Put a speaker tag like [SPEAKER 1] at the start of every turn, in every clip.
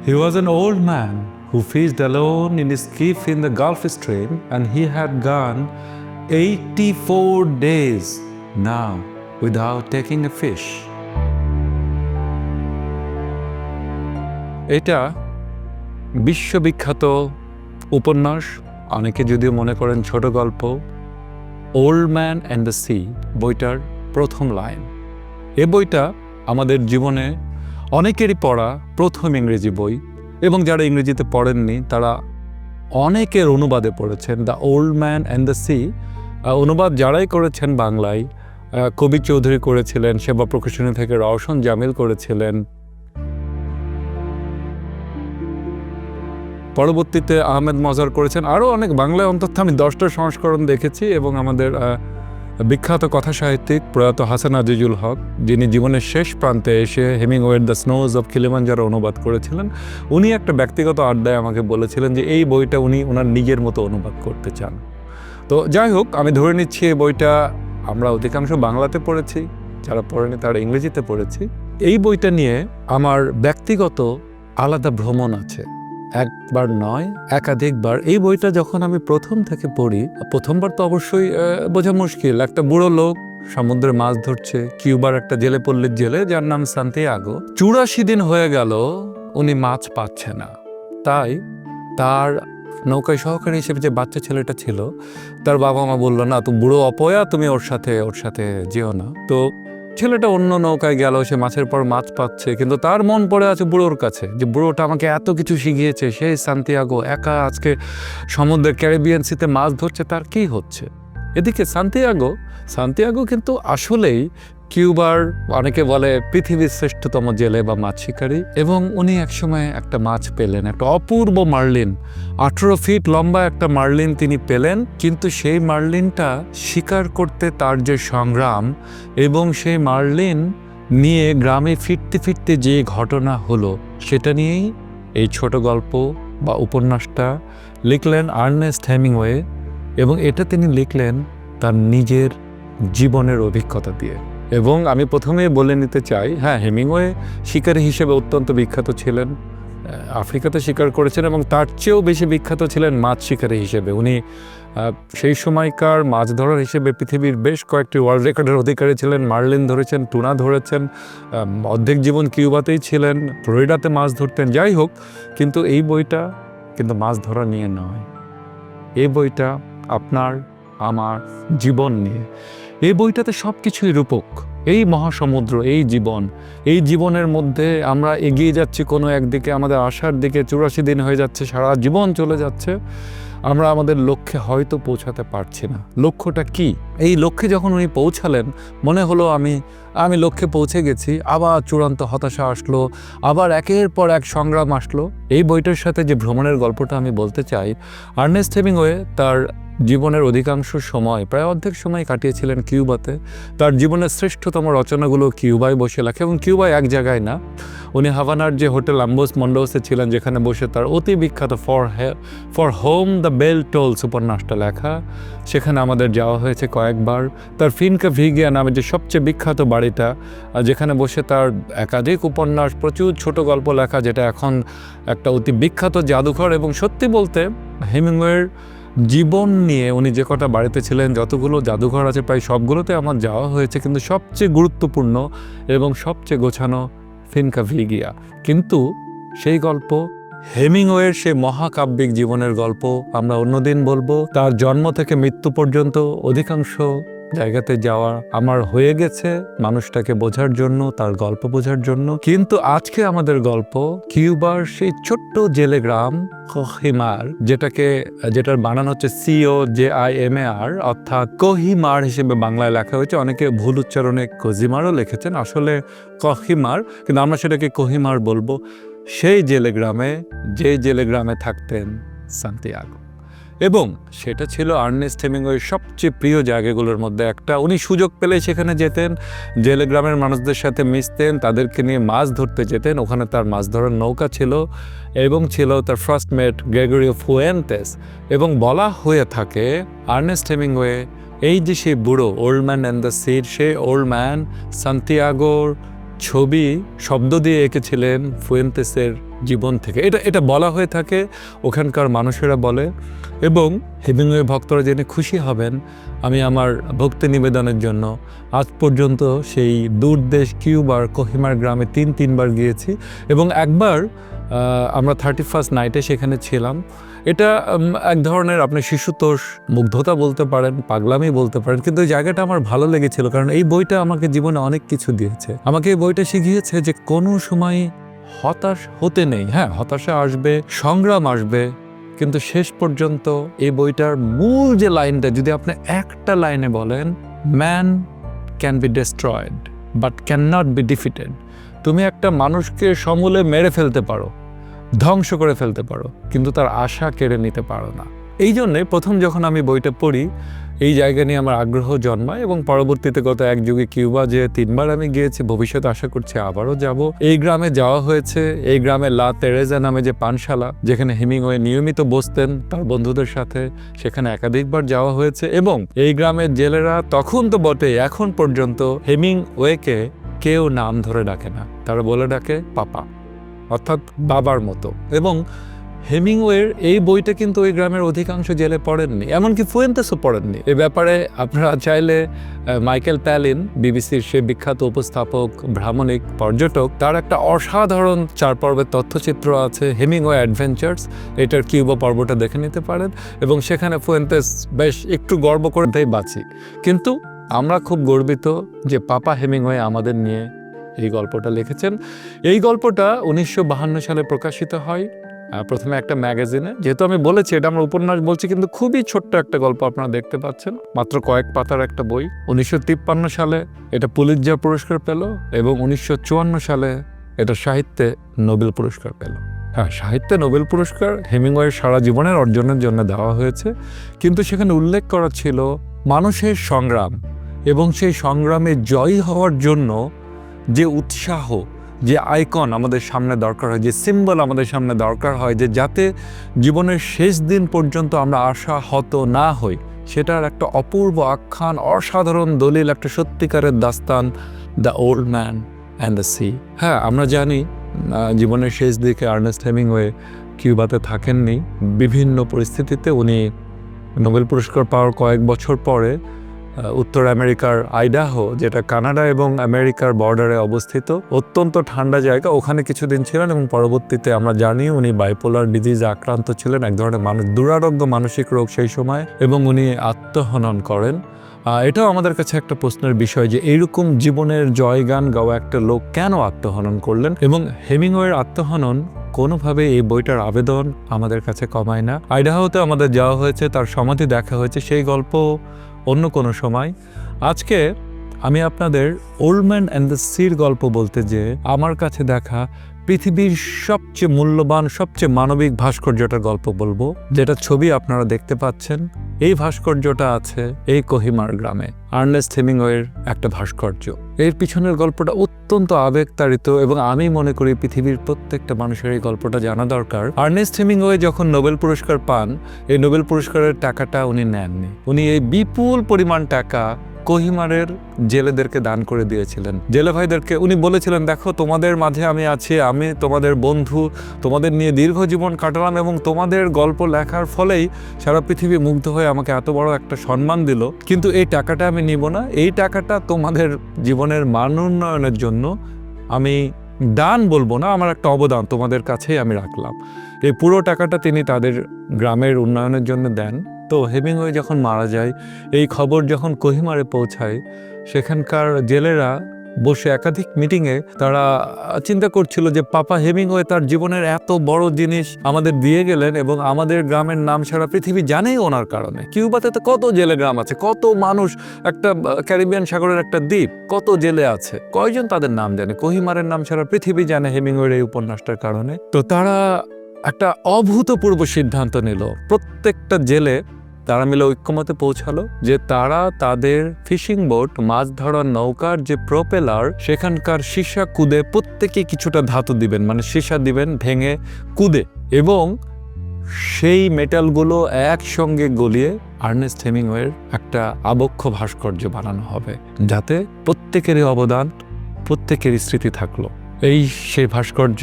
[SPEAKER 1] He was an old man who fished alone in his skiff in the Gulf Stream, and he had gone 84 days now without taking a fish. এটা বিশ্ববিখ্যাত উপন্যাস, অনেকে যদিও মনে করেন ছোট গল্প, old man and the C বইটার প্রথম লাইন। এ বইটা আমাদের জীবনে অনেকেরই পড়া প্রথম ইংরেজি বই, এবং যারা ইংরেজিতে পড়েননি তারা অনেকের অনুবাদে পড়েছেন। The old man and the C অনুবাদ যারাই করেছেন বাংলায়, কবি চৌধুরী করেছিলেন, সেবা প্রকাশনী থেকে রওশন জামিল করেছিলেন, পরবর্তীতে আহমেদ মজার করেছেন, আরও অনেক। বাংলায় অন্তত আমি 10টা সংস্করণ দেখেছি। এবং আমাদের বিখ্যাত কথা সাহিত্যিক প্রয়াত হাসান আজিজুল হক, যিনি জীবনের শেষ প্রান্তে এসে হেমিংওয়ের দ্য স্নোজ অফ কিলিমাঞ্জারো অনুবাদ করেছিলেন, উনি একটা ব্যক্তিগত আড্ডায় আমাকে বলেছিলেন যে এই বইটা উনি ওনার নিজের মতো অনুবাদ করতে চান। তো যাই হোক, আমি ধরে নিচ্ছি এই বইটা আমরা অধিকাংশ বাংলাতে পড়েছি, যারা পড়েনি তারা ইংরেজিতে পড়েছি। এই বইটা নিয়ে আমার ব্যক্তিগত আলাদা ভ্রমণ আছে, একবার নয় একাধিকবার। এই বইটা যখন আমি প্রথম থেকে পড়ি, প্রথমবার তো অবশ্যই বোঝা মুশকিল। একটা বুড়ো লোক সমুদ্রে মাছ ধরছে, কিউবার একটা জেলে পল্লীর জেলে, যার নাম সান্তিয়াগো। 84 দিন হয়ে গেল উনি মাছ পাচ্ছে না। তাই তার নৌকায় সহকারী হিসেবে যে বাচ্চা ছেলেটা ছিল, তার বাবা মা বললো, না তুমি বুড়ো অপয়া, তুমি ওর সাথে যেও না। তো ছেলেটা অন্য নৌকায় গেল, সে মাছের পর মাছ পাচ্ছে, কিন্তু তার মন পড়ে আছে বুড়োর কাছে, যে বুড়োটা আমাকে এত কিছু শিখিয়েছে। সেই সান্তিয়াগো একা আজকে সমুদ্রের ক্যারিবিয়ান সিতে মাছ ধরছে, তার কি হচ্ছে? এদিকে সান্তিয়াগো কিন্তু আসলেই কিউবার, অনেকে বলে পৃথিবীর শ্রেষ্ঠতম জেলে বা মাছ শিকারী। এবং উনি একসময় একটা মাছ পেলেন, একটা অপূর্ব মার্লিন, 18 ফিট লম্বা একটা মার্লিন তিনি পেলেন। কিন্তু সেই মার্লিনটা শিকার করতে তার যে সংগ্রাম, এবং সেই মার্লিন নিয়ে গ্রামে ফিরতে ফিরতে যে ঘটনা হলো, সেটা নিয়েই এই ছোট গল্প বা উপন্যাসটা লিখলেন আর্নেস্ট হেমিংওয়ে। এবং এটা তিনি লিখলেন তার নিজের জীবনের অভিজ্ঞতা দিয়ে। এবং আমি প্রথমে বলে নিতে চাই, হ্যাঁ, হেমিংওয়ে শিকারী হিসেবে অত্যন্ত বিখ্যাত ছিলেন, আফ্রিকাতে শিকার করেছেন, এবং তার চেয়েও বেশি বিখ্যাত ছিলেন মাছ শিকারী হিসেবে। উনি সেই সময়কার মাছ ধরার হিসেবে পৃথিবীর বেশ কয়েকটি ওয়ার্ল্ড রেকর্ডের অধিকারী ছিলেন। মার্লিন ধরেছেন, টুনা ধরেছেন, অর্ধেক জীবন কিউবাতেই ছিলেন, ফ্লোরিডাতে মাছ ধরতেন। যাই হোক, কিন্তু এই বইটা কিন্তু মাছ ধরা নিয়ে নয়, এই বইটা আপনার আমার জীবন নিয়ে। এই বইটাতে সব কিছুই রূপক। এই মহাসমুদ্র, এই জীবনের মধ্যে আমরা এগিয়ে যাচ্ছি কোনো একদিকে, আমাদের আশার দিকে। 84 দিন হয়ে যাচ্ছে, সারা জীবন চলে যাচ্ছে, আমরা আমাদের লক্ষ্যে হয়তো পৌঁছাতে পারছি না। লক্ষ্যটা কি? এই লক্ষ্যে যখন উনি পৌঁছালেন, মনে হলো আমি লক্ষ্যে পৌঁছে গেছি। আবার চূড়ান্ত হতাশা আসলো, আবার একের পর এক সংগ্রাম আসলো। এই বইটার সাথে যে ভ্রমণের গল্পটা আমি বলতে চাই, আর্নেস্ট হেমিংওয়ে তার জীবনের অধিকাংশ সময়, প্রায় অর্ধেক সময় কাটিয়েছিলেন কিউবাতে। তার জীবনের শ্রেষ্ঠতম রচনাগুলো কিউবায় বসে লেখা, এবং কিউবায় এক জায়গায় না, উনি হাভানার যে হোটেল আম্বোস মন্ডোসে ছিলেন, যেখানে বসে তার অতি বিখ্যাত for whom the bell tolls উপন্যাসটা লেখা। সেখানে আমাদের যাওয়া হয়েছে কয়েকবার। তার ফিনকা ভিগিয়া নামে যে সবচেয়ে বিখ্যাত বাড়িটা, যেখানে বসে তার একাধিক উপন্যাস, প্রচুর ছোট গল্প লেখা, যেটা এখন একটা অতি বিখ্যাত জাদুঘর। এবং সত্যি বলতে হেমিংওয়ের জীবন নিয়ে উনি যে কটা বাড়িতে ছিলেন, যতগুলো জাদুঘর আছে প্রায় সবগুলোতে আমার যাওয়া হয়েছে, কিন্তু সবচেয়ে গুরুত্বপূর্ণ এবং সবচেয়ে গোছানো ফিনকা ভিগিয়া। কিন্তু সেই গল্প, হেমিংওয়ের সে মহাকাব্যিক জীবনের গল্প আমরা অন্যদিন বলবো। তার জন্ম থেকে মৃত্যু পর্যন্ত অধিকাংশ জায়গাতে যাওয়া আমার হয়ে গেছে মানুষটাকে বোঝার জন্য, তার গল্প বোঝার জন্য। কিন্তু আজকে আমাদের গল্প কিউবার সেই ছোট্ট জেলে গ্রাম কোহিমার, যেটার বানান হচ্ছে COJIMAR, অর্থাৎ কোহিমার হিসেবে বাংলায় লেখা হয়েছে। অনেকে ভুল উচ্চারণে কোজিমারও লিখেছেন, আসলে কোহিমার, কিন্তু আমরা সেটাকে কোহিমার বলবো। সেই জেলে গ্রামে থাকতেন সান্তিয়াগো, এবং সেটা ছিল আর্নেস্ট হেমিংওয়ের সবচেয়ে প্রিয় জায়গাগুলোর মধ্যে একটা। উনি সুযোগ পেলে সেখানে যেতেন, জেলে গ্রামের মানুষদের সাথে মিশতেন, তাদেরকে নিয়ে মাছ ধরতে যেতেন। ওখানে তার মাছ ধরার নৌকা ছিল, এবং ছিল তার ফার্স্ট মেট গ্রেগরিও ফুয়েন্তেস। এবং বলা হয়ে থাকে আর্নেস্ট হেমিংওয়ে, এই যে সেই বুড়ো ওল্ড ম্যান অ্যান্ড দ্য সির, সেই ওল্ড ম্যান সান্তিয়াগোর ছবি শব্দ দিয়ে এঁকেছিলেন ফুয়েন্তেসের জীবন থেকে। এটা বলা হয়ে থাকে, ওখানকার মানুষেরা বলে। এবং হেমিংওয়ে ভক্তরা জেনে খুশি হবেন, আমি আমার ভক্তি নিবেদনের জন্য আজ পর্যন্ত সেই দূরদেশ কিউবার কোহিমার গ্রামে তিনবার গিয়েছি। এবং একবার আমরা 31st নাইটে সেখানে ছিলাম। এটা এক ধরনের আপনি শিশুতোষ মুগ্ধতা বলতে পারেন, পাগলামি বলতে পারেন, কিন্তু এই জায়গাটা আমার ভালো লেগেছিল, কারণ এই বইটা আমাকে জীবনে অনেক কিছু দিয়েছে। আমাকে এই বইটা শিখিয়েছে যে কোনো সময় হতাশ হতে নেই। হ্যাঁ, হতাশা আসবে, সংগ্রাম আসবে, কিন্তু শেষ পর্যন্ত এই বইটার মূল যে লাইনটা যদি আপনি একটা লাইনে বলেন, man can be destroyed but can not be defeated. তুমি একটা মানুষকে সমূলে মেরে ফেলতে পারো, ধ্বংস করে ফেলতে পারো, কিন্তু তার আশা কেড়ে নিতে পারো না। এই জন্যে প্রথম যখন আমি বইটা পড়ি, এই জায়গা নিয়ে আমার আগ্রহ জন্মায় এবং পরবর্তীতে গত এক যুগে কিউবা যে 3বার আমি গিয়েছি, ভবিষ্যতে আশা করছি আবারও যাব। এই গ্রামে যাওয়া হয়েছে, এই গ্রামে লা তেরেজা নামে যে পানশালা, যেখানে হেমিংওয়ে নিয়মিত বসতেন তার বন্ধুদের সাথে, সেখানে একাধিকবার যাওয়া হয়েছে। এবং এই গ্রামের জেলেরা তখন তো বটে, এখন পর্যন্ত হেমিংওয়েকে কেউ নাম ধরে ডাকে না, তারা বলে ডাকে পাপা, অর্থাৎ বাবার মতো। এবং হেমিংওয়ের এই বইটা কিন্তু ওই গ্রামের অধিকাংশ জেলে পড়েননি, এমনকি ফুয়েন্তেসও পড়েননি। এ ব্যাপারে আপনারা চাইলে মাইকেল প্যালিন, বিবিসির সে বিখ্যাত উপস্থাপক, ভ্রামণিক, পর্যটক, তার একটা অসাধারণ 4 পর্বের তথ্যচিত্র আছে, হেমিংওয়ে অ্যাডভেঞ্চার্স। এটার কিউবা পর্বটা দেখে নিতে পারেন। এবং সেখানে ফুয়েন্তেস বেশ একটু গর্ব করে তাই বাঁচি, কিন্তু আমরা খুব গর্বিত যে পাপা হেমিংওয়ে আমাদের নিয়ে এই গল্পটা লিখেছেন। এই গল্পটা 1952 সালে প্রকাশিত হয়, প্রথমে একটা ম্যাগাজিনে। যেহেতু আমি বলেছি এটা আমরা উপন্যাস বলছি, কিন্তু খুবই ছোট্ট একটা গল্প আপনারা দেখতে পাচ্ছেন, মাত্র কয়েক পাতার একটা বই। 1953 সালে এটা পুলিৎজার পুরস্কার পেল এবং 1954 সালে এটা সাহিত্যে নোবেল পুরস্কার পেল। হ্যাঁ, সাহিত্যে নোবেল পুরস্কার হেমিংওয়ের সারা জীবনের অর্জনের জন্য দেওয়া হয়েছে, কিন্তু সেখানে উল্লেখ করা ছিল মানুষের সংগ্রাম এবং সেই সংগ্রামে জয়ী হওয়ার জন্য যে উৎসাহ, যে আইকন আমাদের সামনে দরকার হয়, যে সিম্বল আমাদের সামনে দরকার হয়, যে যাতে জীবনের শেষ দিন পর্যন্ত আমরা আশাহত না হই, সেটার একটা অপূর্ব আখ্যান, অসাধারণ দলিল, একটা সত্যিকারের দাস্তান, the old man and the sea. হ্যাঁ, আমরা জানি জীবনের শেষ দিকে আর্নেস্ট হেমিংওয়ে কিউবাতে থাকেননি। বিভিন্ন পরিস্থিতিতে উনি নোবেল পুরস্কার পাওয়ার কয়েক বছর পরে উত্তর আমেরিকার আইডাহো, যেটা কানাডা এবং আমেরিকার বর্ডারে অবস্থিত, অত্যন্ত ঠান্ডা জায়গা, ওখানে কিছুদিন ছিলেন। এবং পরবর্তীতে আমরা জানি উনি বাইপোলার ডিজিজে আক্রান্ত ছিলেন, এক ধরনের দুরারোগ্য মানসিক রোগ সেই সময়, এবং উনি আত্মহনন করেন। এটাও আমাদের কাছে একটা প্রশ্নের বিষয় যে এইরকম জীবনের জয়গান গাওয়া একটা লোক কেন আত্মহনন করলেন। এবং হেমিংওয়ের আত্মহনন কোনোভাবে এই বইটার আবেদন আমাদের কাছে কমায় না। আইডাহোতে আমাদের যাওয়া হয়েছে, তার সমাধি দেখা হয়েছে, সেই গল্প অন্য কোনো সময়। আজকে আমি আপনাদের ওল্ড ম্যান অ্যান্ড দ্য সির গল্প বলতে যে আমার কাছে দেখা পৃথিবীর সবচেয়ে মূল্যবান, সবচেয়ে মানবিক ভাস্কর্যটার গল্প বলবো, যেটা ছবি আপনারা দেখতে পাচ্ছেন। এই ভাস্কর্যটা আছে এই কোহিমার গ্রামে, আর্নেস্ট হেমিংওয়ের একটা ভাস্কর্য। এর পিছনের গল্পটা অত্যন্ত আবেগতাড়িত এবং আমি মনে করি পৃথিবীর প্রত্যেকটা মানুষের এই গল্পটা জানা দরকার। আর্নেস্ট হেমিংওয়ে যখন নোবেল পুরস্কার পান, এই নোবেল পুরস্কারের টাকাটা উনি নেননি, উনি এই বিপুল পরিমাণ টাকা কোহিমারের জেলেদেরকে দান করে দিয়েছিলেন। জেলে ভাইদেরকে উনি বলেছিলেন, দেখো তোমাদের মাঝে আমি আছি, আমি তোমাদের বন্ধু, তোমাদের নিয়ে দীর্ঘ জীবন কাটালাম এবং তোমাদের গল্প লেখার ফলেই সারা পৃথিবী মুগ্ধ হয়ে আমাকে এত বড় একটা সম্মান দিল, কিন্তু এই টাকাটা আমি নিব না, এই টাকাটা তোমাদের জীবনের মান উন্নয়নের জন্য আমি দান বলবো না, আমার একটা অবদান তোমাদের কাছেই আমি রাখলাম। এই পুরো টাকাটা তিনি তাদের গ্রামের উন্নয়নের জন্য দেন। তো হেমিংওয়ে যখন মারা যায়, এই খবর যখন কোহিমারে পৌঁছায়, সেখানকার জেলেরা বসে একাধিক মিটিংয়ে তারা চিন্তা করছিল যে পাপা হেমিংওয়ে তার জীবনের এত বড় জিনিস আমাদের দিয়ে গেলেন এবং আমাদের গ্রামের নাম সারা পৃথিবী জানেই ওনার কারণে। কিউবাতে তো কত জেলে গ্রাম আছে, কত মানুষ, একটা ক্যারিবিয়ান সাগরের একটা দ্বীপ, কত জেলে আছে, কয়জন তাদের নাম জানে? কোহিমারের নাম সারা পৃথিবী জানে হেমিংওয়ের এই উপন্যাসটার কারণে। তো তারা একটা অভূতপূর্ব সিদ্ধান্ত নিল, প্রত্যেকটা জেলে তারা মিলে ঐক্যমতে পৌঁছালো যে তারা তাদের ফিশিং বোট, মাছ ধরার নৌকার যে প্রোপেলার, সেখানকার সীসা কুদে প্রত্যেকে কিছুটা ধাতু দিবেন, মানে সীসা দিবেন ভেঙে কুদে, এবং সেই মেটালগুলো একসঙ্গে গলিয়ে আর্নেস্ট হেমিংওয়ের একটা আবক্ষ ভাস্কর্য বানানো হবে, যাতে প্রত্যেকেরই অবদান প্রত্যেকেরই স্মৃতি থাকলো। এই সেই ভাস্কর্য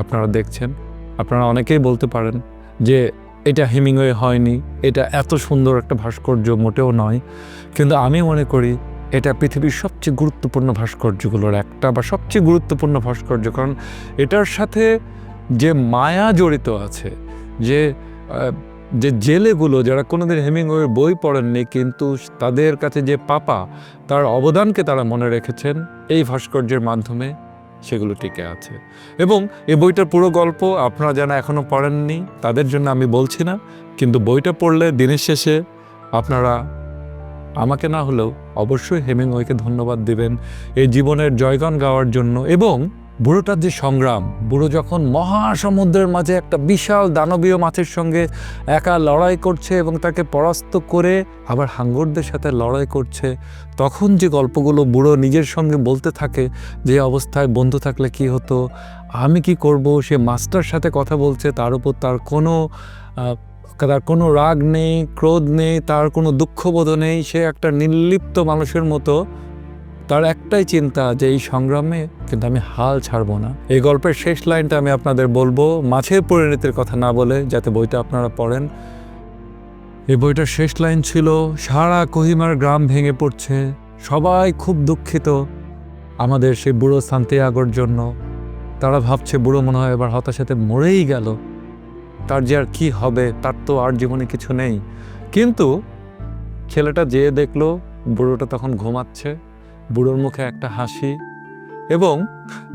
[SPEAKER 1] আপনারা দেখছেন। আপনারা অনেকেই বলতে পারেন যে এটা হেমিংওয়ে হয়নি, এটা এত সুন্দর একটা ভাস্কর্য মোটেও নয়, কিন্তু আমি মনে করি এটা পৃথিবীর সবচেয়ে গুরুত্বপূর্ণ ভাস্কর্যগুলোর একটা, বা সবচেয়ে গুরুত্বপূর্ণ ভাস্কর্য। কারণ এটার সাথে যে মায়া জড়িত আছে, যে জেলেগুলো যারা কোনোদিন হেমিংওয়ের বই পড়েননি কিন্তু তাদের কাছে যে পাপা, তার অবদানকে তারা মনে রেখেছেন এই ভাস্কর্যের মাধ্যমে, সেগুলো টিকে আছে। এবং এই বইটার পুরো গল্প আপনারা যারা এখনও পড়েননি তাদের জন্য আমি বলছি না, কিন্তু বইটা পড়লে দিনের শেষে আপনারা আমাকে না হলেও অবশ্যই হেমিংওয়েকে ধন্যবাদ দিবেন এই জীবনের জয়গান গাওয়ার জন্য। এবং বুড়োটার যে সংগ্রাম, বুড়ো যখন মহাসমুদ্রের মাঝে একটা বিশাল দানবীয় মাছের সঙ্গে একা লড়াই করছে এবং তাকে পরাস্ত করে আবার হাঙ্গরদের সাথে লড়াই করছে, তখন যে গল্পগুলো বুড়ো নিজের সঙ্গে বলতে থাকে, যে অবস্থায় বন্ধু থাকলে কি হতো, আমি কি করব, সে মাস্টার সাথে কথা বলছে, তার উপর তার কোনো রাগ নেই, ক্রোধ নেই, তার কোনো দুঃখবোধ নেই, সে একটা নির্লিপ্ত মানুষের মতো। তার একটাই চিন্তা যে এই সংগ্রামে কিন্তু আমি হাল ছাড়বো না। এই গল্পের শেষ লাইনটা আমি আপনাদের বলবো, মাছের পরিণতির কথা না বলে, যাতে বইটা আপনারা পড়েন। এই বইটার শেষ লাইন ছিল, সারা কোহিমার গ্রাম ভেঙে পড়ছে, সবাই খুব দুঃখিত আমাদের সেই বুড়ো সান্তিয়াগোর জন্য। তারা ভাবছে বুড়ো মনে হয় এবার হতাশাতে মরেই গেল, তার যে আর কি হবে, তার তো আর জীবনে কিছু নেই। কিন্তু ছেলেটা যেয়ে দেখলো বুড়োটা তখন ঘুমাচ্ছে, বুড়োর মুখে একটা হাসি। এবং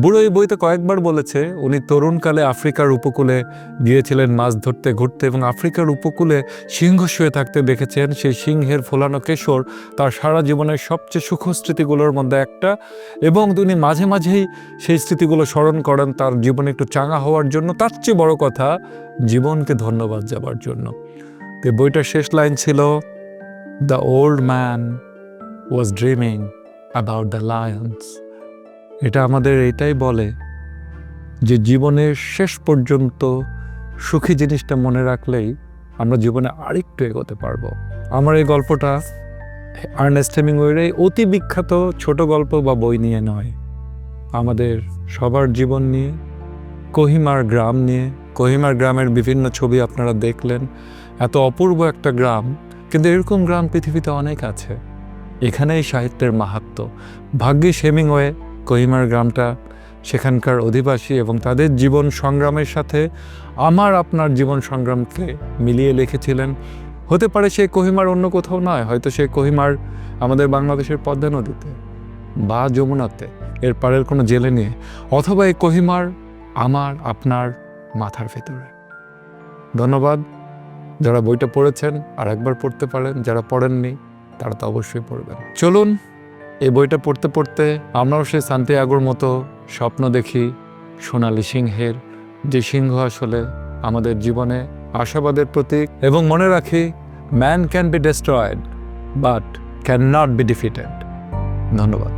[SPEAKER 1] বুড়ো এই বইতে কয়েকবার বলেছে উনি তরুণকালে আফ্রিকার উপকূলে গিয়েছিলেন মাছ ধরতে ঘুরতে, এবং আফ্রিকার উপকূলে সিংহ শুয়ে থাকতে দেখেছেন। সেই সিংহের ফোলানো কেশর তার সারা জীবনের সবচেয়ে সুখ স্মৃতিগুলোর মধ্যে একটা, এবং তিনি মাঝে মাঝেই সেই স্মৃতিগুলো স্মরণ করেন তার জীবনে একটু চাঙা হওয়ার জন্য, তার চেয়ে বড় কথা জীবনকে ধন্যবাদ যাবার জন্য। তো বইটার শেষ লাইন ছিল, the old man was dreaming about the Lions. এটা আমাদের এটাই বলে যে জীবনের শেষ পর্যন্ত সুখী জিনিসটা মনে রাখলেই আমরা জীবনে আরেকটু এগোতে পারবো। আমার এই গল্পটা আর্নেস্ট হেমিংওয়ের এই অতি বিখ্যাত ছোট গল্প বা বই নিয়ে নয়, আমাদের সবার জীবন নিয়ে, কোহিমার গ্রাম নিয়ে। কোহিমার গ্রামের বিভিন্ন ছবি আপনারা দেখলেন, এত অপূর্ব একটা গ্রাম, কিন্তু এরকম গ্রাম পৃথিবীতে অনেক আছে। এখানেই সাহিত্যের মাহাত্ম্য। ভাগ্যিস হেমিংওয়ে কোহিমার গ্রামটা, সেখানকার অধিবাসী এবং তাদের জীবন সংগ্রামের সাথে আমার আপনার জীবন সংগ্রামকে মিলিয়ে লিখেছিলেন। হতে পারে সেই কোহিমার অন্য কোথাও নয়, হয়তো সেই কোহিমার আমাদের বাংলাদেশের পদ্মা নদীতে বা যমুনাতে, এর পাড়ের কোনো জেলে নিয়ে, অথবা এই কোহিমার আমার আপনার মাথার ভেতরে। ধন্যবাদ যারা বইটা পড়েছেন, আর একবার পড়তে পারেন, যারা পড়েননি তারা তো অবশ্যই পড়বেন। চলুন এই বইটা পড়তে পড়তে আমরাও সেই সান্তিয়াগোর মতো স্বপ্ন দেখি সোনালি সিংহের, যে সিংহ আসলে আমাদের জীবনে আশাবাদের প্রতীক। এবং মনে রাখি, man can be destroyed but can not be defeated. ধন্যবাদ।